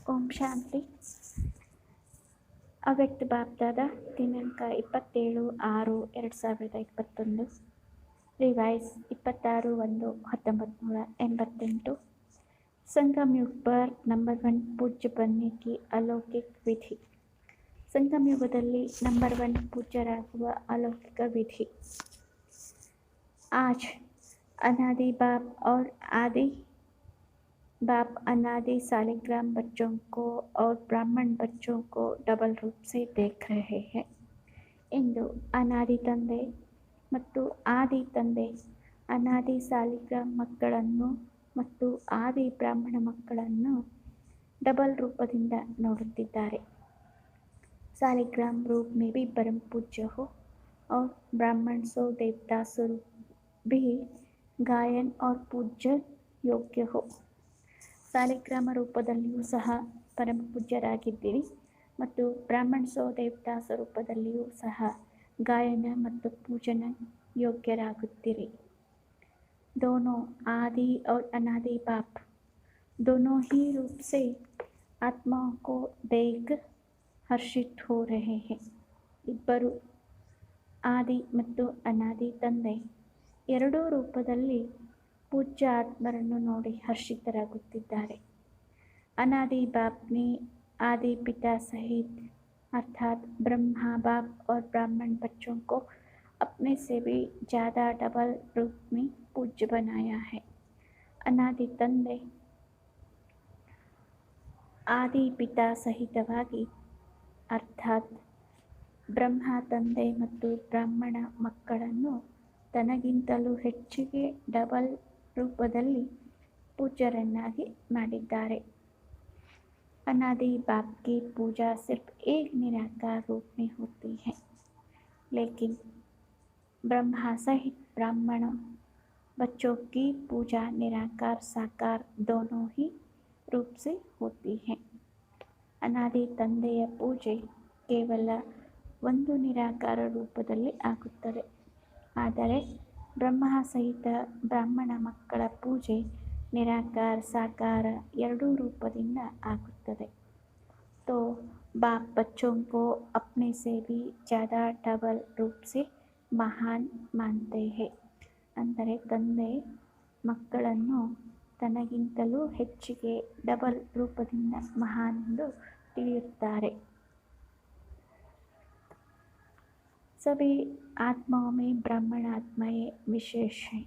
ಓಂ ಶಾಂತಿ. ಅವ್ಯಕ್ತ ಬಾಪ್ದಾದ ದಿನಾಂಕ 27/6/2021. ರಿವೈಸ್ 26/1/1988. संगम युग पर नंबर 1 पूज्य बनने की अलौकिक विधि. संगम युगದಲ್ಲಿ ನಂಬರ್ 1 ಪೂಜ್ಯರಾಗುವ अलौकिक विधि. आज अनादि बाप और आदि बाप अनादि सालिग्राम बच्चों को और ब्राह्मण बच्चों को डबल रूप से देख रहे हैं. ಇಂದು ಅನಾದಿ ತಂದೆ ಮತ್ತು ಆದಿ ತಂದೆ ಅನಾದಿ ಸಾಲಿಗ್ರಾಮ್ ಮಕ್ಕಳನ್ನು ಮತ್ತು ಆದಿ ಬ್ರಾಹ್ಮಣ ಮಕ್ಕಳನ್ನು ಡಬಲ್ ರೂಪದಿಂದ ನೋಡುತ್ತಿದ್ದಾರೆ. सालिग्राम रूप में भी परम पूज्य हो और ब्राह्मण सो देवता स्वरूप भी गायन और पूज्य योग्य हो. ಸಾಲಿಗ್ರಾಮ ರೂಪದಲ್ಲಿಯೂ ಸಹ ಪರಮ ಪೂಜ್ಯರಾಗಿದ್ದೀರಿ ಮತ್ತು ಬ್ರಾಹ್ಮಣ ಸೋ ದೇವತಾ ಸ್ವರೂಪದಲ್ಲಿಯೂ ಸಹ ಗಾಯನ ಮತ್ತು ಪೂಜನ ಯೋಗ್ಯರಾಗುತ್ತೀರಿ. दोनों आदि और अनादि बाप दोनों ही रूप से आत्माओं को देख हर्षित हो रहे हैं. ಇಬ್ಬರು ಆದಿ ಮತ್ತು ಅನಾದಿ ತಂದೆ ಎರಡೂ ರೂಪದಲ್ಲಿ ಪೂಜ್ಯ ಆತ್ಮರನ್ನು ನೋಡಿ ಹರ್ಷಿತರಾಗುತ್ತಿದ್ದಾರೆ. अनादि बाप ने आदि पिता सहित अर्थात ब्रह्मा बाप और ब्राह्मण बच्चों को अपने से भी ज़्यादा डबल रूप में पूज्य बनाया है. अनादि ತಂದೆ ಆದಿ ಪಿತಾ ಸಹಿತವಾಗಿ ಅರ್ಥಾತ್ ಬ್ರಹ್ಮ ತಂದೆ ಮತ್ತು ಬ್ರಾಹ್ಮಣ ಮಕ್ಕಳನ್ನು ತನಗಿಂತಲೂ ಹೆಚ್ಚಿಗೆ ಡಬಲ್ ರೂಪದಲ್ಲಿ ಪೂಜ್ಯರನ್ನಾಗಿ ಮಾಡಿದ್ದಾರೆ. अनादि बाप की पूजा सिर्फ एक निराकार रूप में होती है, लेकिन ब्रह्मा सहित ब्राह्मण बच्चों की पूजा निराकार साकार दोनों ही रूप से होती है. ಅನಾದಿ ತಂದೆಯ ಪೂಜೆ ಕೇವಲ ಒಂದು ನಿರಾಕಾರ ರೂಪದಲ್ಲಿ ಆಗುತ್ತದೆ, ಆದರೆ ಬ್ರಹ್ಮ ಸಹಿತ ಬ್ರಾಹ್ಮಣ ಮಕ್ಕಳ ಪೂಜೆ निराकार साकार ಎರಡೂ ರೂಪದಿಂದ ಆಗುತ್ತದೆ. तो बाप बच्चों को अपने से भी ज़्यादा डबल रूप से महान मानते हैं. ಅಂದರೆ ತಂದೆ ಮಕ್ಕಳನ್ನು ತನಗಿಂತಲೂ ಹೆಚ್ಚಿಗೆ ಡಬಲ್ ರೂಪದಿಂದ ಮಹಾನ್ ಎಂದು ತಿಳಿಯುತ್ತಾರೆ. सभी आत्माओं में ब्राह्मण आत्माएं विशेष हैं.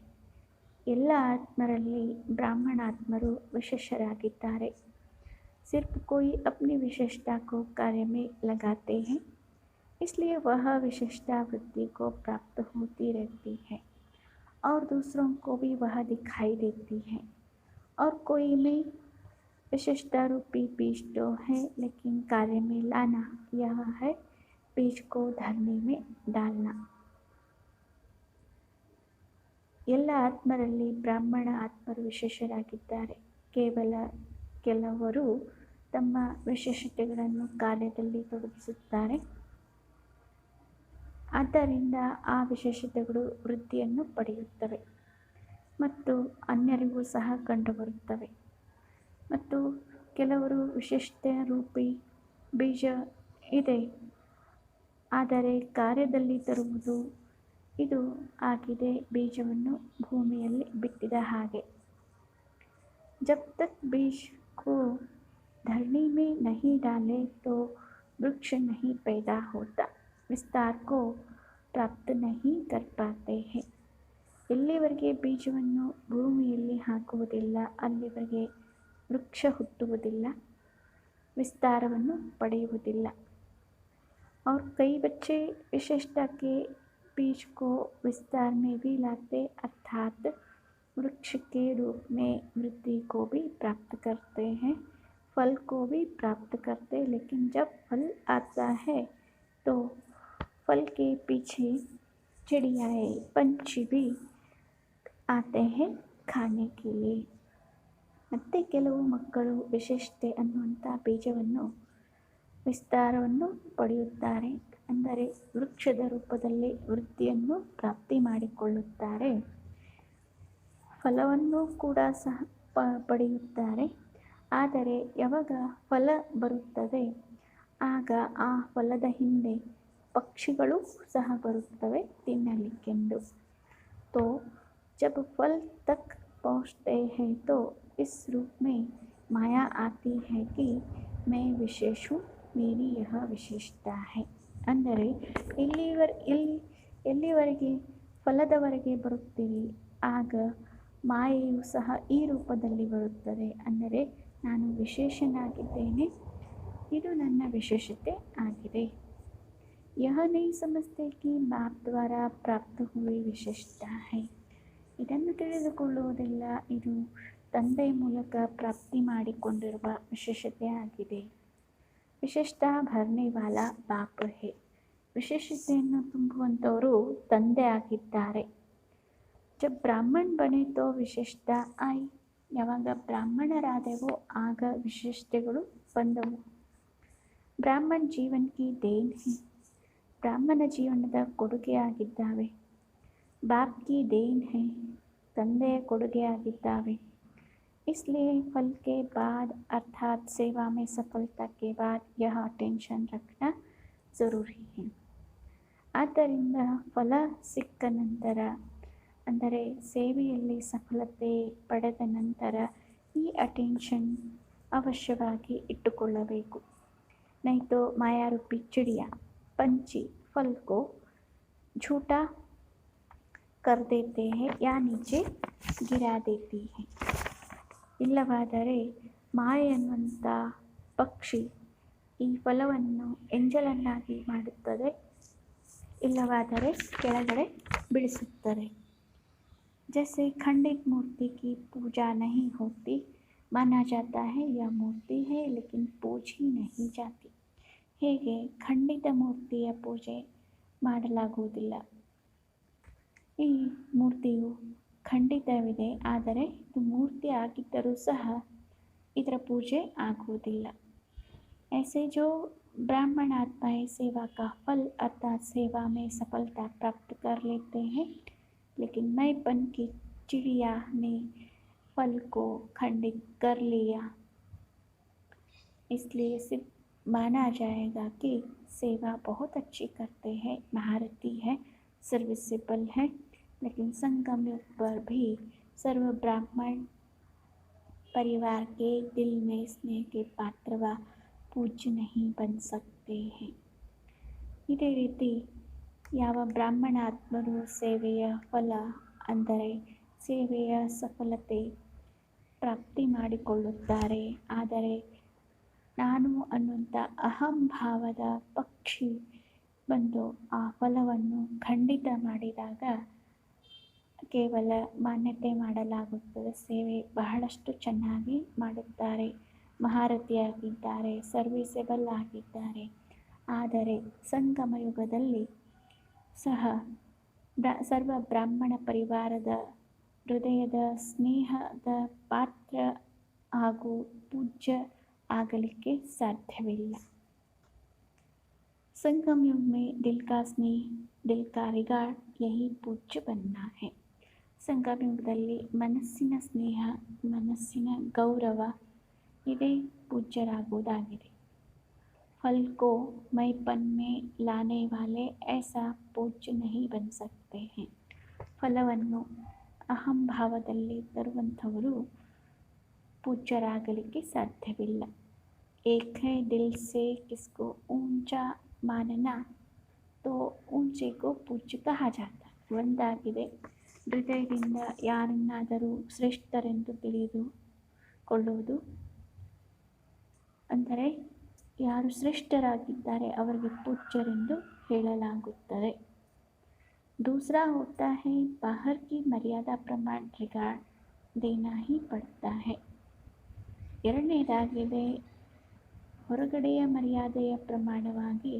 ಎಲ್ಲ ಆತ್ಮರಲ್ಲಿ ಬ್ರಾಹ್ಮಣಾತ್ಮರು ವಿಶೇಷರಾಗಿದ್ದಾರೆ. सिर्फ कोई अपनी विशेषता को कार्य में लगाते हैं, इसलिए वह विशेषता वृत्ति को प्राप्त होती रहती है और दूसरों को भी वह दिखाई देती है. और कोई में विशेषता रूपी बीज तो है, लेकिन कार्य में लाना यह है बीज को धरने में डालना. ಎಲ್ಲ ಆತ್ಮರಲ್ಲಿ ಬ್ರಾಹ್ಮಣ ಆತ್ಮರು ವಿಶೇಷರಾಗಿದ್ದಾರೆ. ಕೇವಲ ಕೆಲವರು ತಮ್ಮ ವಿಶೇಷತೆಗಳನ್ನು ಕಾರ್ಯದಲ್ಲಿ ತೊಡಗಿಸುತ್ತಾರೆ. ಆದ್ದರಿಂದ ಆ ವಿಶೇಷತೆಗಳು ವೃದ್ಧಿಯನ್ನು ಪಡೆಯುತ್ತವೆ ಮತ್ತು ಅನ್ಯರಿಗೂ ಸಹ ಕಂಡುಬರುತ್ತವೆ. ಮತ್ತು ಕೆಲವರು ವಿಶೇಷತೆ ರೂಪಿ ಬೀಜ ಇದೆ, ಆದರೆ ಕಾರ್ಯದಲ್ಲಿ ತರುವುದು ಇದು ಆಗಿದೆ ಬೀಜವನ್ನು ಭೂಮಿಯಲ್ಲಿ ಬಿತ್ತಿದ ಹಾಗೆ. जब तक बीज को धरनी में नहीं डाले तो वृक्ष नहीं पैदा होता, विस्तार को प्राप्त नहीं कर पाते हैं. ಎಲ್ಲಿವರೆಗೆ ಬೀಜವನ್ನು ಭೂಮಿಯಲ್ಲಿ ಹಾಕುವುದಿಲ್ಲ ಅಲ್ಲಿವರೆಗೆ ವೃಕ್ಷ ಹುಟ್ಟುವುದಿಲ್ಲ, ವಿಸ್ತಾರವನ್ನು ಪಡೆಯುವುದಿಲ್ಲ. और कई बच्चे विशेषता के बीज को विस्तार में भी लाते अर्थात वृक्ष के रूप में वृद्धि को भी प्राप्त करते हैं, फल को भी प्राप्त करते. लेकिन जब फल आता है तो फल के पीछे चिड़ियाएँ पंछी भी आते हैं खाने के लिए. ಮತ್ತೆ ಕೆಲವು ಮಕ್ಕಳು ವಿಶೇಷತೆ ಅನ್ನುವಂಥ ಬೀಜವನ್ನು ವಿಸ್ತಾರವನ್ನು ಪಡೆಯುತ್ತಾರೆ, ಅಂದರೆ ವೃಕ್ಷದ ರೂಪದಲ್ಲಿ ವೃದ್ಧಿಯನ್ನು ಪ್ರಾಪ್ತಿ ಮಾಡಿಕೊಳ್ಳುತ್ತಾರೆ, ಫಲವನ್ನು ಕೂಡ ಸಹ ಪಡೆಯುತ್ತಾರೆ. ಆದರೆ ಯಾವಾಗ ಫಲ ಬರುತ್ತದೆ ಆಗ ಆ ಫಲದ ಹಿಂದೆ ಪಕ್ಷಿಗಳು ಸಹ ಬರುತ್ತವೆ ತಿನ್ನಲಿಕ್ಕೆಂದು. तो जब फल तक पहुँचते हैं तो इस रूप में माया आती है कि मैं विशेष हूँ, मेरी यह ವಿಶೇಷತಾ है. ಅಂದರೆ ಎಲ್ಲಿವರೆಗೆ ಫಲದವರೆಗೆ ಬರುತ್ತೀವಿ ಆಗ ಮಾಯೆಯು ಸಹ ಈ ರೂಪದಲ್ಲಿ ಬರುತ್ತದೆ. ಅಂದರೆ ನಾನು ವಿಶೇಷನಾಗಿದ್ದೇನೆ, ಇದು ನನ್ನ ವಿಶೇಷತೆ ಆಗಿದೆ. यह नहीं समझते कि बाप द्वारा प्राप्त हुई विशेषता है. ಇದನ್ನು ತಿಳಿದುಕೊಳ್ಳುವುದಿಲ್ಲ, ಇದು ತಂದೆಯ ಮೂಲಕ ಪ್ರಾಪ್ತಿ ಮಾಡಿಕೊಂಡಿರುವ ವಿಶೇಷತೆ ಆಗಿದೆ. ವಿಶೇಷತಾ ಭರ್ನೆ ವಾಲಾ ಬಾಪ್ ಹೇ. ವಿಶೇಷತೆಯನ್ನು ತುಂಬುವಂಥವರು ತಂದೆ ಆಗಿದ್ದಾರೆ. ಜಬ್ ಬ್ರಾಹ್ಮಣ್ ಬನೆ ತೋ ವಿಶೇಷತಾ ಆಯಿ. ಯಾವಾಗ ಬ್ರಾಹ್ಮಣರಾದೆವೋ ಆಗ ವಿಶೇಷತೆಗಳು ಬಂದವು. ಬ್ರಾಹ್ಮಣ್ ಜೀವನ್ ಕಿ ದೇನ್ ಹೇ. ಬ್ರಾಹ್ಮಣ ಜೀವನದ ಕೊಡುಗೆಯಾಗಿದ್ದಾವೆ. ಬಾಪ್ ಕಿ ದೇನ್ ಹೇ. ತಂದೆಯ ಕೊಡುಗೆಯಾಗಿದ್ದಾವೆ. इसलिए फल के बाद अर्थात सेवा में सफलता के बाद यह अटेंशन रखना ज़रूरी है. ಆದ್ದರಿಂದ ಫಲ ಸಿಕ್ಕ ನಂತರ ಅಂದರೆ ಸೇವೆಯಲ್ಲಿ ಸಫಲತೆ ಪಡೆದ ನಂತರ ಈ ಅಟೆನ್ಷನ್ ಅವಶ್ಯವಾಗಿ ಇಟ್ಟುಕೊಳ್ಳಬೇಕು. नहीं तो माया रूपी चिड़िया पंछी फल को झूठा कर देते हैं या नीचे गिरा देती है. ಇಲ್ಲವಾದರೆ ಮಾಯೆ ಅನ್ನುವಂಥ ಪಕ್ಷಿ ಈ ಫಲವನ್ನು ಎಂಜಲನ್ನಾಗಿ ಮಾಡುತ್ತದೆ, ಇಲ್ಲವಾದರೆ ಕೆಳಗಡೆ ಬೀಳಿಸುತ್ತದೆ. जैसे खंडित मूर्ति की पूजा नहीं होती, माना जाता है यह मूर्ति है लेकिन पूजी नहीं जाती. ಹೇಗೆ ಖಂಡಿತ ಮೂರ್ತಿಯ ಪೂಜೆ ಮಾಡಲಾಗುವುದಿಲ್ಲ. ಈ ಮೂರ್ತಿಯು ಖಂಡಿತವಿದೆ, ಆದರೆ ಇದು ಮೂರ್ತಿ ಆಗಿದ್ದರೂ ಸಹ ಇದರ ಪೂಜೆ ಆಗುವುದಿಲ್ಲ. ऐसे जो ब्राह्मण आत्माएं सेवा का फल अर्थात सेवा में सफलता प्राप्त कर लेते हैं, लेकिन मैंपन की चिड़िया ने फल को खंडित कर लिया, इसलिए सिर्फ माना जाएगा कि सेवा बहुत अच्छी करते हैं, महारथी है, सर्विसेबल है, लेकिन संगम युग पर भी सर्व ब्राह्मण परिवार के दिल में स्नेह के पात्र व पूज्य नहीं बन सकते हैं. ಇದೇ ರೀತಿ ಯಾವ ಬ್ರಾಹ್ಮಣ ಆತ್ಮರು ಸೇವೆಯ ಫಲ ಅಂದರೆ ಸೇವೆಯ ಸಫಲತೆ ಪ್ರಾಪ್ತಿ ಮಾಡಿಕೊಳ್ಳುತ್ತಾರೆ, ಆದರೆ ನಾನು ಅನ್ನುವಂಥ ಅಹಂಭಾವದ ಪಕ್ಷಿ ಬಂದು ಆ ಫಲವನ್ನು ಖಂಡಿತ ಮಾಡಿದಾಗ ಕೇವಲ ಮಾನ್ಯತೆ ಮಾಡಲಾಗುತ್ತದೆ. ಸೇವೆ ಬಹಳಷ್ಟು ಚೆನ್ನಾಗಿ ಮಾಡುತ್ತಾರೆ, ಮಹಾರಥಿಯಾಗಿದ್ದಾರೆ, ಸರ್ವಿಸೇಬಲ್ ಆಗಿದ್ದಾರೆ. ಆದರೆ ಸಂಗಮ ಯುಗದಲ್ಲಿ ಸಹ ಸರ್ವ ಬ್ರಾಹ್ಮಣ ಪರಿವಾರದ ಹೃದಯದ ಸ್ನೇಹದ ಪಾತ್ರ ಹಾಗೂ ಪೂಜ್ಯ ಆಗಲಿಕ್ಕೆ ಸಾಧ್ಯವಿಲ್ಲ. संगम युग में दिल का स्नेह, दिल का रिगार्ड यही पूज्य बनना है. ಸಂಗಮ ಯುಗದಲ್ಲಿ ಮನಸ್ಸಿನ ಸ್ನೇಹ, ಮನಸ್ಸಿನ ಗೌರವ ಇದೇ ಪೂಜ್ಯರಾಗುವುದಾಗಿದೆ. फल को मैपन में लाने वाले ऐसा पूज्य नहीं बन सकते हैं. ಫಲವನ್ನು ಅಹಂಭಾವದಲ್ಲಿ ತರುವಂಥವರು ಪೂಜ್ಯರಾಗಲಿಕ್ಕೆ ಸಾಧ್ಯವಿಲ್ಲ. एक है दिल से किसको ऊंचा मानना तो ऊंचे को पूज्य कहा जाता. ಒಂದಾಗಿದೆ, ಹೃದಯದಿಂದ ಯಾರನ್ನಾದರೂ ಶ್ರೇಷ್ಠರೆಂದು ತಿಳಿದುಕೊಳ್ಳುವುದು, ಅಂದರೆ ಯಾರು ಶ್ರೇಷ್ಠರಾಗಿದ್ದಾರೆ ಅವರಿಗೆ ಪೂಜ್ಯರೆಂದು ಹೇಳಲಾಗುತ್ತದೆ. दूसरा होता है बाहर की मर्यादा प्रमाण रिगार्ड देना ही पड़ता है. ಎರಡನೇದಾಗಿದೆ ಹೊರಗಡೆಯ ಮರ್ಯಾದೆಯ ಪ್ರಮಾಣವಾಗಿ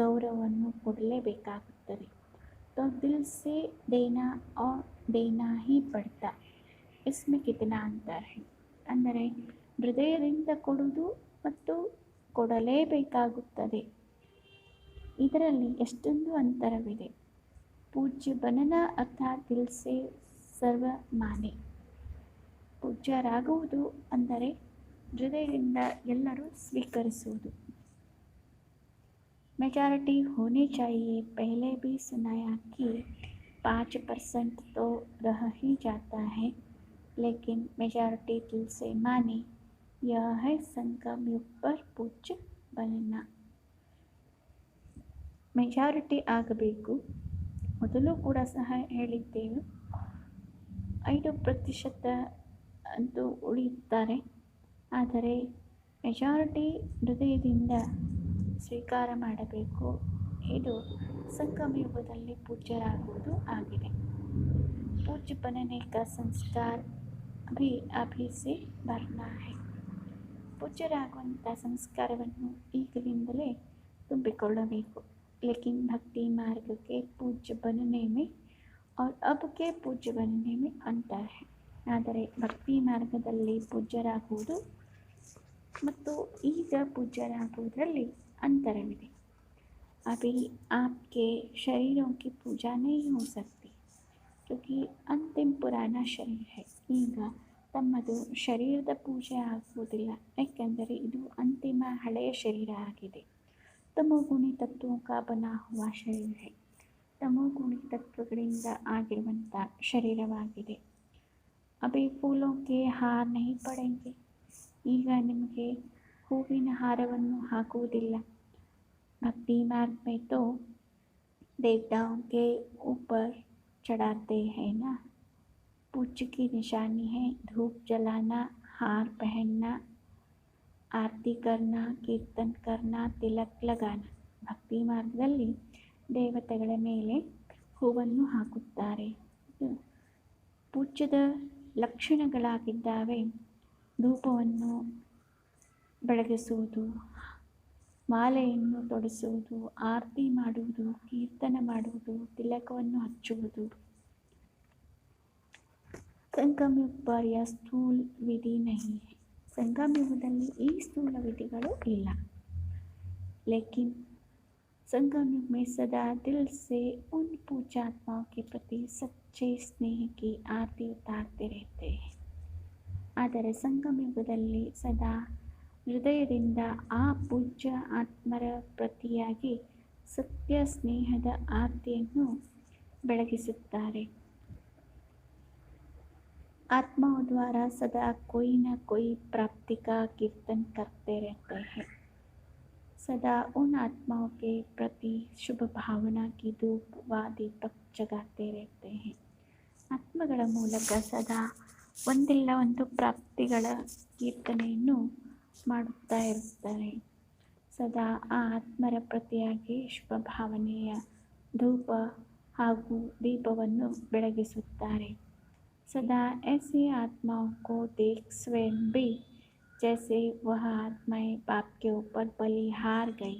ಗೌರವವನ್ನು ಕೊಡಲೇಬೇಕಾಗುತ್ತದೆ. तो दिल से देना और देना ही पड़ता, इसमें कितना अंतर है. ಅಂದರೆ ಹೃದಯದಿಂದ ಕೊಡುವುದು ಮತ್ತು ಕೊಡಲೇಬೇಕಾಗುತ್ತದೆ, ಇದರಲ್ಲಿ ಎಷ್ಟೊಂದು ಅಂತರವಿದೆ. पूज्य बनना अर्थात दिल से सर्व माने. ಪೂಜ್ಯರಾಗುವುದು ಅಂದರೆ ಹೃದಯದಿಂದ ಎಲ್ಲರೂ ಸ್ವೀಕರಿಸುವುದು। मेजॉरिटी होनी चाहिए, पहले भी सुनाया कि 5% तो रह ही जाता है, लेकिन मेजॉरिटी दिल से माने, यह है संगम युग पर पूज्य बनना। ಮೆಜಾರಿಟಿ ಆಗಬೇಕು, ಮೊದಲು ಕೂಡ ಸಹ ಹೇಳಿದ್ದೇವೆ, 5% ಅಂತೂ ಉಳಿಯುತ್ತಾರೆ, ಆದರೆ ಮೆಜಾರಿಟಿ ಹೃದಯದಿಂದ ಸ್ವೀಕಾರ ಮಾಡಬೇಕು. ಇದು ಸಂಗಮ ಯುಗದಲ್ಲಿ ಪೂಜ್ಯರಾಗುವುದು ಆಗಿದೆ. पूज्य बनने का संस्कार भी अभी से भरना है. ಪೂಜ್ಯರಾಗುವಂಥ ಸಂಸ್ಕಾರವನ್ನು ಈಗಲಿಂದಲೇ ತುಂಬಿಕೊಳ್ಳಬೇಕು. लेकिन भक्ति मार्ग के पूज्य बनने में और अब के पूज्य बनने में अंतर है. ಆದರೆ ಭಕ್ತಿ ಮಾರ್ಗದಲ್ಲಿ ಪೂಜ್ಯರಾಗುವುದು ಮತ್ತು ಈಗ ಪೂಜ್ಯರಾಗುವುದರಲ್ಲಿ अंतरविदे. अभी आपके शरीरों की पूजा नहीं हो सकती, क्योंकि अंतिम पुराना शरीर है. ಈಗ ತಮ್ಮದು ಶರೀರದ ಪೂಜೆ ಆಗುವುದಿಲ್ಲ, ಏಕೆಂದರೆ ಇದು ಅಂತಿಮ ಹಳೆಯ ಶರೀರ ಆಗಿದೆ. ತಮೋಗುಣಿ ತತ್ವೋं का बना हुआ शरीर है. ತಮೋಗುಣಿ ತತ್ವಗಳಿಂದ ಆಗಿರುವಂಥ ಶರೀರವಾಗಿದೆ. अभी फूलों के हार नहीं पड़ेंगे. ಈಗ ನಿಮಗೆ ಹೂವಿನ ಹಾರವನ್ನು ಹಾಕುವುದಿಲ್ಲ. भक्ति मार्ग में तो देवताओं के ऊपर चढ़ाते हैं ना. पूज्य की निशानी है धूप जलाना, हार पहनना, आरती करना, कीर्तन करना, तिलक लगाना. ಭಕ್ತಿ ಮಾರ್ಗದಲ್ಲಿ ದೇವತೆಗಳ ಮೇಲೆ ಹೂವನ್ನು ಹಾಕುತ್ತಾರೆ. ಪೂಜ್ಯದ ಲಕ್ಷಣಗಳಾಗಿದ್ದಾವೆ ಧೂಪವನ್ನು ಬೆಳಗಿಸುವುದು, ಮಾಲೆಯನ್ನು ತೊಡಿಸುವುದು, ಆರತಿ ಮಾಡುವುದು, ಕೀರ್ತನ ಮಾಡುವುದು, ತಿಲಕವನ್ನು ಹಚ್ಚುವುದು. ಸಂಗಮ ಯುಗ पर यह स्थूल विधि नहीं है. ಸಂಗಮ ಯುಗದಲ್ಲಿ ಈ ಸ್ಥೂಲ ವಿಧಿಗಳು ಇಲ್ಲ. लेकिन संगम युग में सदा दिल से उन पूज्यात्माओं के प्रति सच्चे स्नेह की आरती उतारते रहते हैं. ಆದರೆ ಸಂಗಮ ಯುಗದಲ್ಲಿ ಸದಾ ಹೃದಯದಿಂದ ಆ ಪೂಜ್ಯ ಆತ್ಮರ ಪ್ರತಿಯಾಗಿ ಸತ್ಯ ಸ್ನೇಹದ ಆರತಿಯನ್ನು ಬೆಳಗಿಸುತ್ತಾರೆ. आत्माओं द्वारा सदा कोई न कोई प्राप्ति का कीर्तन करते रहते हैं. सदा उन आत्माओं के प्रति शुभ भावना की धूप व दीपक जगाते रहते हैं. ಆತ್ಮಗಳ ಮೂಲಕ ಸದಾ ಒಂದಿಲ್ಲ ಒಂದು ಪ್ರಾಪ್ತಿಗಳ ಕೀರ್ತನೆಯನ್ನು ಮಾಡುತ್ತಾ ಇರುತ್ತಾರೆ. ಸದಾ ಆ ಆತ್ಮರ ಪ್ರತಿಯಾಗಿ ಶುಭ ಭಾವನೆಯ ಧೂಪ ಹಾಗೂ ದೀಪವನ್ನು ಬೆಳಗಿಸುತ್ತಾರೆ. सदा ऐसी आत्माओं को देख स्वयं भी जैसे वह आत्माएं बाप के ऊपर बलिहार गई.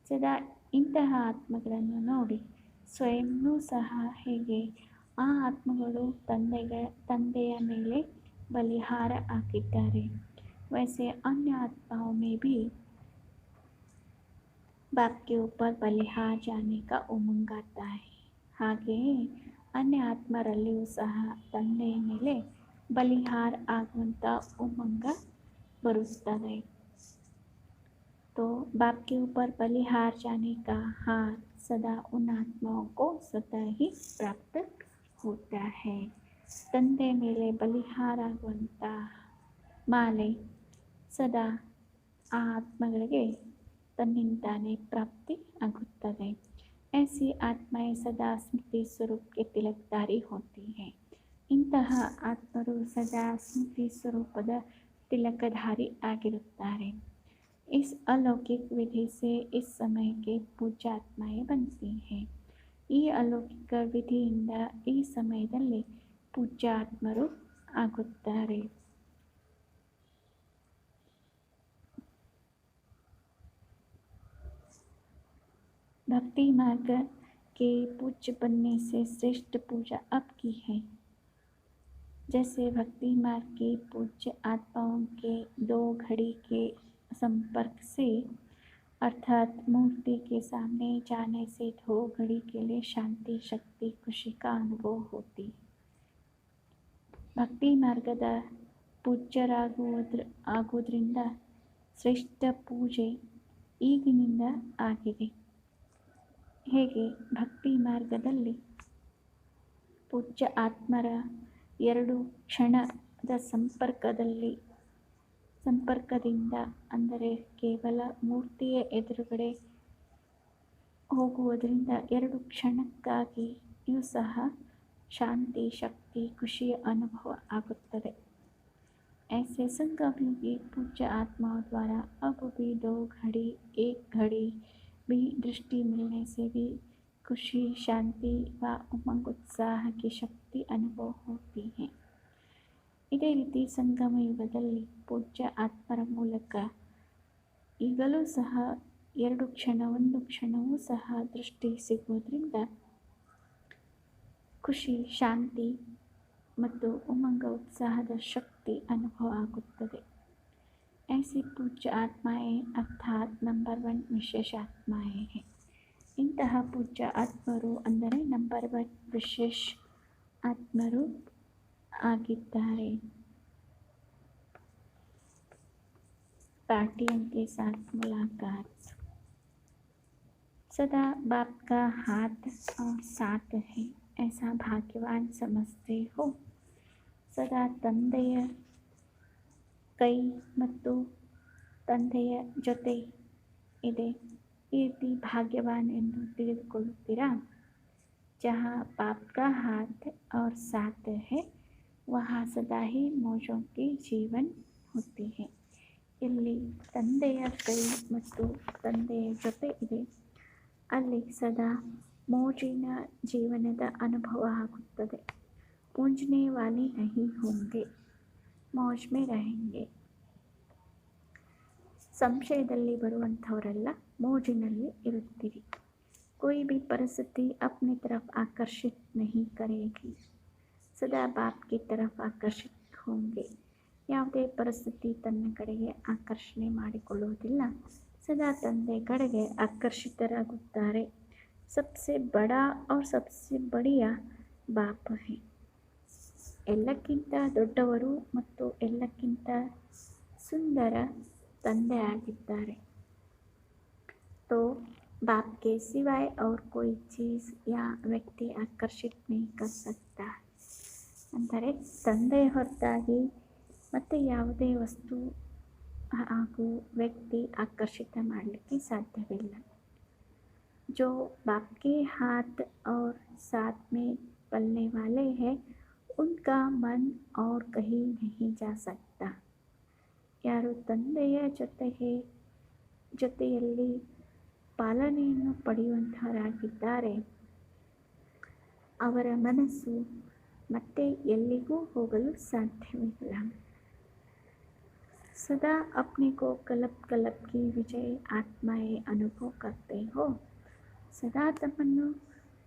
सदा ಇಂತಹ ಆತ್ಮಗಳನ್ನು ನೋಡಿ ಸ್ವಯಂನೂ ಸಹ ಹೇಗೆ ಆ ಆತ್ಮಗಳು ತಂದೆಯ ಮೇಲೆ ಬಲಿಹಾರ ಹಾಕಿದ್ದಾರೆ, वैसे अन्य आत्माओं में भी बाप के ऊपर बलिहार जाने का उमंग आता है. ಹಾಗೆಯೇ अन्य ಆತ್ಮರಲ್ಲಿಯೂ ಸಹ ತಂದೆಯ ಮೇಲೆ ಬಲಿಹಾರ ಆಗುವಂಥ ಉಮಂಗ ಬರುತ್ತದೆ. तो बाप के ऊपर बलिहार जाने का हार सदा उन आत्माओं को स्वतः ही प्राप्त होता है. ತಂದೆ ಮೇಲೆ ಬಲಿಹಾರ ಆಗುವಂಥ ಮಾಲೆ ಸದಾ ಆ ಆತ್ಮಗಳಿಗೆ ತನ್ನಿಂದಾನೇ ಪ್ರಾಪ್ತಿ ಆಗುತ್ತದೆ. ऐसी आत्माएं सदा स्मृति स्वरूप के तिलकधारी होती हैं. ಇಂತಹ ಆತ್ಮರು ಸದಾ ಸ್ಮೃತಿ ಸ್ವರೂಪದ ತಿಲಕಧಾರಿ ಆಗಿರುತ್ತಾರೆ. इस अलौकिक विधि से इस समय के पूज्य आत्माएं बनती हैं. ಈ ಅಲೌಕಿಕ ವಿಧಿಯಿಂದ ಈ ಸಮಯದಲ್ಲಿ ಪೂಜ್ಯ ಆತ್ಮರು ಆಗುತ್ತಾರೆ. भक्ति मार्ग के पूज्य बनने से श्रेष्ठ पूजा अब की है. जैसे भक्ति मार्ग की पूज्य आत्माओं के 2 घड़ी के संपर्क से अर्थात मूर्ति के सामने जाने से 2 घड़ी के लिए शांति, शक्ति, खुशी का अनुभव होती. ಭಕ್ತಿ ಮಾರ್ಗದ ಆಗುವುದರಿಂದ ಶ್ರೇಷ್ಠ ಪೂಜೆ ಈಗಿನಿಂದ ಆಗಿದೆ. ಹೇಗೆ ಭಕ್ತಿ ಮಾರ್ಗದಲ್ಲಿ ಪೂಜ್ಯ ಆತ್ಮರ 2 ಕ್ಷಣದ ಸಂಪರ್ಕದಿಂದ ಅಂದರೆ ಕೇವಲ ಮೂರ್ತಿಯ ಎದುರುಗಡೆ ಹೋಗುವುದರಿಂದ 2 ಕ್ಷಣಕ್ಕಾಗಿಯೂ ಸಹ ಶಾಂತಿ, ಶಕ್ತಿ, ಖುಷಿಯ ಅನುಭವ ಆಗುತ್ತದೆ. ऐसे संगम योगी पूज्य आत्माओं द्वारा अब भी 2 घड़ी 1 घड़ी भी दृष्टि मिलने से भी खुशी, शांति व उमंग उत्साह की शक्ति अनुभव होती है. ಇದೇ ರೀತಿ ಸಂಗಮ ಯುಗದಲ್ಲಿ ಪೂಜ್ಯ ಆತ್ಮರ ಮೂಲಕ ಈಗಲೂ ಸಹ 2 ಕ್ಷಣ 1 ಕ್ಷಣವೂ ಸಹ ದೃಷ್ಟಿ ಸಿಗುವುದರಿಂದ ಖುಷಿ, ಶಾಂತಿ ಮತ್ತು ಉಮಂಗ ಉತ್ಸಾಹದ ಶಕ್ತಿ ಅನುಭವ ಆಗುತ್ತದೆ. ऐसी पूज्य आत्माएं अर्थात नंबर 1 विशेष आत्माएं हैं. ಇಂತಹ ಪೂಜ್ಯ ಆತ್ಮರು ಅಂದರೆ ನಂಬರ್ 1 ವಿಶೇಷ ಆತ್ಮರು ಆಗಿದ್ದಾರೆ. पार्टियों के साथ मुलाकात. सदा बाप का हाथ और साथ है ऐसा भाग्यवान समझते हो. ಸದಾ ತಂದೆಯ ಕೈ ಮತ್ತು ತಂದೆಯ ಜೊತೆ ಇದೆ, ಈ ರೀತಿ ಭಾಗ್ಯವಾನ್ ಎಂದು ತಿಳಿದುಕೊಳ್ಳುತ್ತೀರಾ. जहाँ बाप का हाथ और साथ है वहाँ सदा ही मौजों की जीवन होती है. ಇಲ್ಲಿ ತಂದೆಯ ಕೈ ಮತ್ತು ತಂದೆಯ ಜೊತೆ ಇದೆ, ಅಲ್ಲಿ ಸದಾ ಮೋಜಿನ ಜೀವನದ ಅನುಭವ ಆಗುತ್ತದೆ. पूंजने वाले नहीं होंगे, मौज में रहेंगे. ಸಂಶಯದಲ್ಲಿ ಬರುವಂಥವರೆಲ್ಲ ಮೋಜಿನಲ್ಲಿ ಇರುತ್ತೀರಿ. कोई भी परिस्थिति अपनी तरफ आकर्षित नहीं करेगी, सदा बाप की तरफ आकर्षित होंगे. ಯಾವುದೇ ಪರಿಸ್ಥಿತಿ ತನ್ನ ಕಡೆಗೆ ಆಕರ್ಷಣೆ ಮಾಡಿಕೊಳ್ಳುವುದಿಲ್ಲ, ಸದಾ ತಂದೆ ಕಡೆಗೆ ಆಕರ್ಷಿತರಾಗುತ್ತಾರೆ. सबसे बड़ा और सबसे बढ़िया बाप है. ಎಲ್ಲಕ್ಕಿಂತ ದೊಡ್ಡವರು ಮತ್ತು ಎಲ್ಲಕ್ಕಿಂತ ಸುಂದರ ತಂದೆ ಆಗಿದ್ದಾರೆ. तो बाप के सिवाय और कोई चीज़ या व्यक्ति आकर्षित नहीं कर सकता. ಅಂದರೆ ತಂದೆ ಹೊರತಾಗಿ ಮತ್ತು ಯಾವುದೇ ವಸ್ತು ಹಾಗೂ ವ್ಯಕ್ತಿ ಆಕರ್ಷಿತ ಮಾಡಲಿಕ್ಕೆ ಸಾಧ್ಯವಿಲ್ಲ. जो बाप के हाथ और साथ में पलने वाले हैं उनका मन और कहीं नहीं जा सकता. ಯಾರು ತಂದೆಯ ಜೊತೆಯಲ್ಲಿ ಪಾಲನೆಯನ್ನು ಪಡೆಯುವಂತಹವರಾಗಿದ್ದಾರೆ ಅವರ ಮನಸ್ಸು ಮತ್ತೆ ಎಲ್ಲಿಗೂ ಹೋಗಲು ಸಾಧ್ಯವಿಲ್ಲ. सदा अपने को कल्प कल्प की विजय आत्माएं अनुभव करते हो. ಸದಾ ತಮ್ಮನ್ನು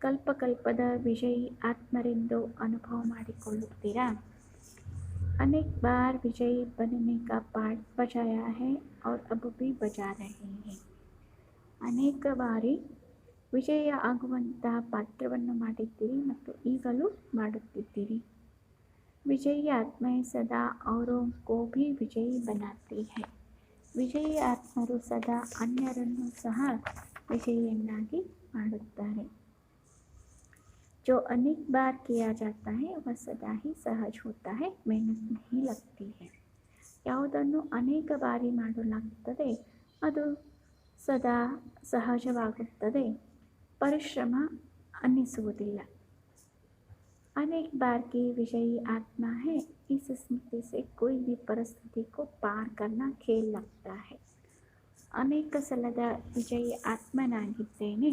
ಕಲ್ಪಕಲ್ಪದ ವಿಜಯಿ ಆತ್ಮರೆಂದು ಅನುಭವ ಮಾಡಿಕೊಳ್ಳುತ್ತೀರಾ. अनेक बार विजयी बनने का पाठ बजाया है और अब भी बजा रहे हैं. ಅನೇಕ ಬಾರಿ ವಿಜಯ ಆಗುವಂತಹ ಪಾತ್ರವನ್ನು ಮಾಡಿದ್ದೀರಿ ಮತ್ತು ಈಗಲೂ ಮಾಡುತ್ತಿದ್ದೀರಿ. विजयी आत्माएं सदा औरों को भी विजयी बनाती है. ವಿಜಯी ಆತ್ಮರು ಸದಾ ಅನ್ಯರನ್ನು ಸಹ ವಿಜಯಿಯನ್ನಾಗಿ ಮಾಡುತ್ತಾರೆ. जो अनेक बार किया जाता है वह सदा ही सहज होता है, मेहनत नहीं लगती है. ಯಾವುದನ್ನು ಅನೇಕ ಬಾರಿ ಮಾಡಲಾಗುತ್ತದೆ ಅದು ಸದಾ ಸಹಜವಾಗುತ್ತದೆ, ಪರಿಶ್ರಮ ಅನ್ನಿಸುವುದಿಲ್ಲ. अनेक बार की विजयी आत्मा है, इस स्मृति से कोई भी परिस्थिति को पार करना खेल लगता है. ಅನೇಕ ಸಲದ ವಿಜಯಿ ಆತ್ಮನಾಗಿದ್ದೇನೆ,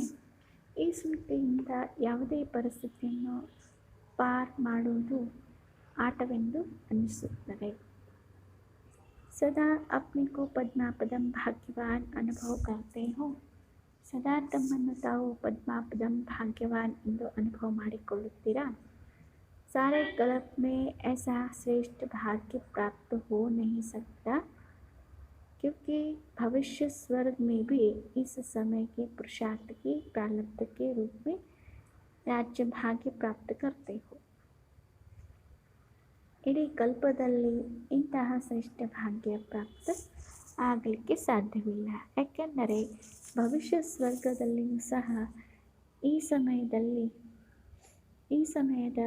ಈ ಸ್ಮೃತಿಯಿಂದ ಯಾವುದೇ ಪರಿಸ್ಥಿತಿಯನ್ನು ಪಾರ್ ಮಾಡುವುದು ಆಟವೆಂದು ಅನ್ನಿಸುತ್ತದೆ. ಸದಾ अपने को पद्मापदम भाग्यवान अनुभव करते हो. ಸದಾ ತಮ್ಮನ್ನು ತಾವು ಪದ್ಮಾಪದಂ ಭಾಗ್ಯವಾನ್ ಎಂದು ಅನುಭವ ಮಾಡಿಕೊಳ್ಳುತ್ತೀರಾ. सारे कल्प में ऐसा श्रेष्ठ भाग्य प्राप्त हो नहीं सकता, क्योंकि भविष्य स्वर्ग में भी इस समय के पुरुषार्थ की प्रारब्ध के रूप में राज्य भाग्य प्राप्त करते हो. ಇಡೀ ಕಲ್ಪದಲ್ಲಿ ಇಂತಹ ಶ್ರೇಷ್ಠ ಭಾಗ್ಯ ಪ್ರಾಪ್ತ ಆಗಲಿಕ್ಕೆ ಸಾಧ್ಯವಿಲ್ಲ. ಯಾಕೆಂದರೆ ಭವಿಷ್ಯ ಸ್ವರ್ಗದಲ್ಲಿಯೂ ಸಹ ಈ ಸಮಯದ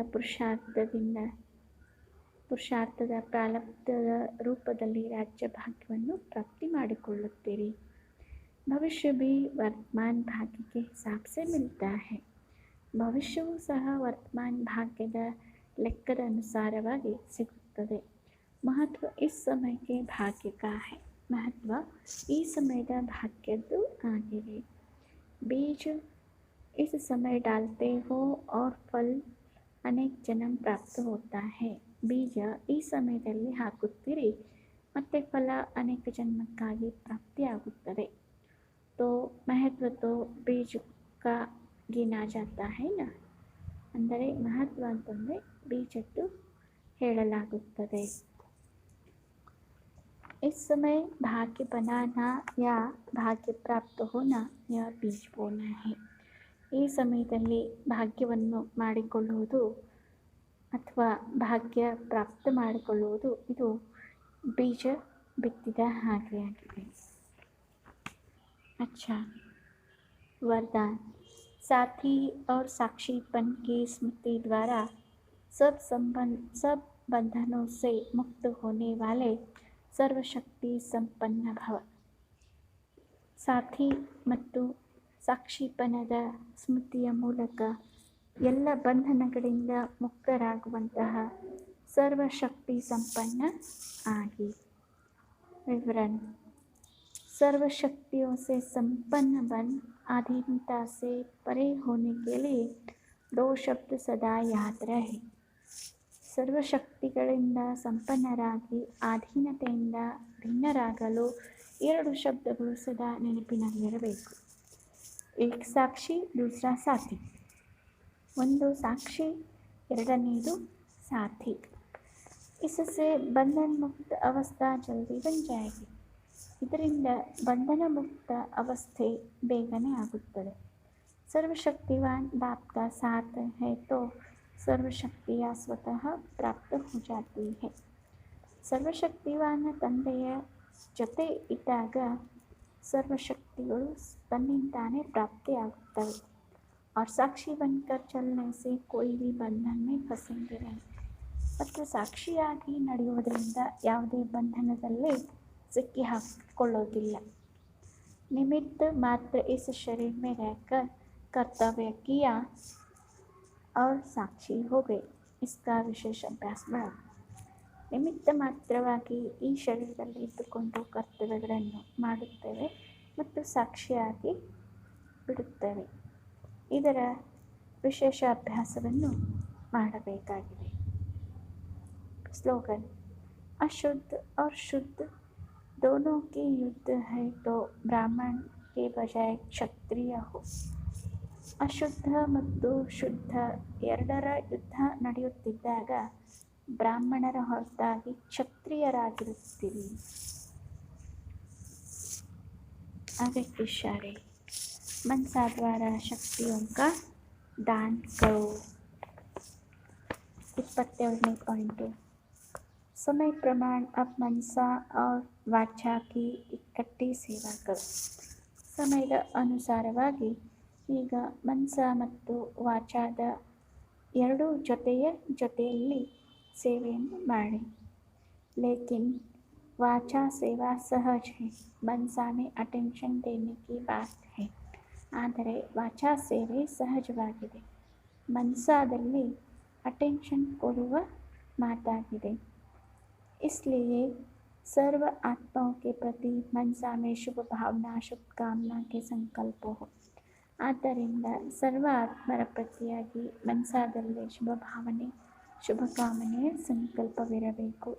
ಪುರುಷಾರ್ಥದ ಪ್ರಾರಬ್ಧದ ರೂಪದಲ್ಲಿ ರಾಜ್ಯ ಭಾಗ್ಯವನ್ನು ಪ್ರಾಪ್ತಿ ಮಾಡಿಕೊಳ್ಳುತ್ತೀರಿ. ಭವಿಷ್ಯ भी वर्तमान भाग्य के हिसाब से मिलता है. ಭವಿಷ್ಯವೂ ಸಹ ವರ್ತಮಾನ ಭಾಗ್ಯದ ಲೆಕ್ಕದ ಅನುಸಾರವಾಗಿ ಸಿಗುತ್ತದೆ. ಮಹತ್ವ ಇಸ್ ಸಮಯಕ್ಕೆ ಭಾಗ್ಯ ಕಾ ಹೈ. ಮಹತ್ವ ಈ ಸಮಯದ ಭಾಗ್ಯದ್ದು ಆಗಿದೆ. बीज इस समय डालते हो और फल अनेक जन्म प्राप्त होता है. ಬೀಜ ಈ ಸಮಯದಲ್ಲಿ ಹಾಕುತ್ತೀರಿ ಮತ್ತು ಫಲ ಅನೇಕ ಜನ್ಮಕ್ಕಾಗಿ ಪ್ರಾಪ್ತಿಯಾಗುತ್ತದೆ. तो महत्व तो बीज का गिना जाता है ना. ಅಂದರೆ ಮಹತ್ವ ಅಂತಂದರೆ ಬೀಜದ್ದು ಹೇಳಲಾಗುತ್ತದೆ. इस समय भाग्य बनाना या भाग्य प्राप्त होना यह बीज बोना है. ಈ ಸಮಯದಲ್ಲಿ ಭಾಗ್ಯವನ್ನು ಮಾಡಿಕೊಳ್ಳುವುದು ಅಥವಾ ಭಾಗ್ಯ ಪ್ರಾಪ್ತ ಮಾಡಿಕೊಳ್ಳುವುದು ಇದು ಬೀಜ ಬಿತ್ತಿದ ಹಾಗೆ ಆಗಿದೆ. अच्छा, वरदान. साथी और साक्षीपन की स्मृति द्वारा सब बंधनों से मुक्त होने वाले सर्वशक्ति संपन्न भव. ಸಾಥಿ ಮತ್ತು ಸಾಕ್ಷಿಪನದ ಸ್ಮೃತಿಯ ಮೂಲಕ ಎಲ್ಲ ಬಂಧನಗಳಿಂದ ಮುಕ್ತರಾಗುವಂತಹ ಸರ್ವಶಕ್ತಿ ಸಂಪನ್ನ ಆಗಿ. विवरण. सर्वशक्तियों से संपन्न बन अधीनता से परे होने के लिए 2 शब्द सदा याद रहे. ಸರ್ವಶಕ್ತಿಗಳಿಂದ ಸಂಪನ್ನರಾಗಿ ಅಧೀನತೆಯಿಂದ ಭಿನ್ನರಾಗಲು 2 ಶಬ್ದಗಳು ಸದಾ ನೆನಪಿನಲ್ಲಿರಬೇಕು. ಏಕ್ ಸಾಕ್ಷಿ ದೂಸರಾ ಸಾಥಿ. ಒಂದು ಸಾಕ್ಷಿ, ಎರಡನೆಯದು ಸಾಥಿ. इससे बंधन मुक्त अवस्था जल्दी बन जाएगी. ಇದರಿಂದ ಬಂಧನ ಮುಕ್ತ ಅವಸ್ಥೆ ಬೇಗನೆ ಆಗುತ್ತದೆ. ಸರ್ವಶಕ್ತಿವಾನ್ बाप का साथ है तो सर्वशक्तियाँ स्वतः प्राप्त हो जाती है. ಸರ್ವಶಕ್ತಿವಾನ್ ತಂದೆಯ ಜೊತೆ ಇದ್ದಾಗ ಸರ್ವಶಕ್ತಿಗಳು ತನ್ನಿಂದಾನೇ ಪ್ರಾಪ್ತಿಯಾಗುತ್ತವೆ. और साक्षी बनकर चलने से कोई भी बंधन में फंसेंगे नहीं. ಮತ್ತು ಸಾಕ್ಷಿಯಾಗಿ ನಡೆಯುವುದರಿಂದ ಯಾವುದೇ ಬಂಧನದಲ್ಲಿ ಸಿಕ್ಕಿ ಹಾಕಿಕೊಳ್ಳೋದಿಲ್ಲ. निमित्त मात्र इस शरीर में रहकर कर्तव्य किया और साक्षी हो गए. इसका विशेष अभ्यास बढ़ा. ನಿಮಿತ್ತ ಮಾತ್ರವಾಗಿ ಈ ಶರೀರದಲ್ಲಿ ಇದ್ದುಕೊಂಡು ಕರ್ತವ್ಯಗಳನ್ನು ಮಾಡುತ್ತೇವೆ ಮತ್ತು ಸಾಕ್ಷಿಯಾಗಿ ಬಿಡುತ್ತೇವೆ. ಇದರ ವಿಶೇಷ ಅಭ್ಯಾಸವನ್ನು ಮಾಡಬೇಕಾಗಿದೆ. स्लोगन. अशुद्ध और शुद्ध दोनों की युद्ध है तो ब्राह्मण के बजाय क्षत्रिय हो. ಅಶುದ್ಧ ಮತ್ತು ಶುದ್ಧ ಎರಡರ ಯುದ್ಧ ನಡೆಯುತ್ತಿದ್ದಾಗ ಬ್ರಾಹ್ಮಣರ ಹೊರತಾಗಿ ಕ್ಷತ್ರಿಯರಾಗಿರುತ್ತೀರಿ. avec इशारे. मनसा द्वारा शक्तियों का दान करो. 27ನೇ ಪಾಯಿಂಟು. समय प्रमाण अब मनसा और वाचा की इकट्ठी सेवा करो. ಸಮಯದ ಅನುಸಾರವಾಗಿ ಈಗ ಮನಸ ಮತ್ತು ವಾಚಾದ ಎರಡೂ ಜೊತೆಯಲ್ಲಿ ಸೇವೆಯನ್ನು ಮಾಡಿ. ಲೇಕಿನ್ वाचा सेवा सहज है, मनसा में अटेंशन देने की बात है. ಆದರೆ ವಾಚಾ ಸೇವೆ ಸಹಜವಾಗಿದೆ, ಮನಸಾದಲ್ಲಿ ಅಟೆನ್ಷನ್ ಕೊಡುವ ಮಾತಾಗಿದೆ. इसलिए सर्व आत्माओं के प्रति मनसा में शुभ भावना शुभकामना के संकल्प हो. ಆದ್ದರಿಂದ ಸರ್ವ ಆತ್ಮರ ಪ್ರತಿಯಾಗಿ ಮನಸಾದಲ್ಲಿ ಶುಭ ಭಾವನೆ ಶುಭಕಾಮನೆಯ ಸಂಕಲ್ಪವಿರಬೇಕು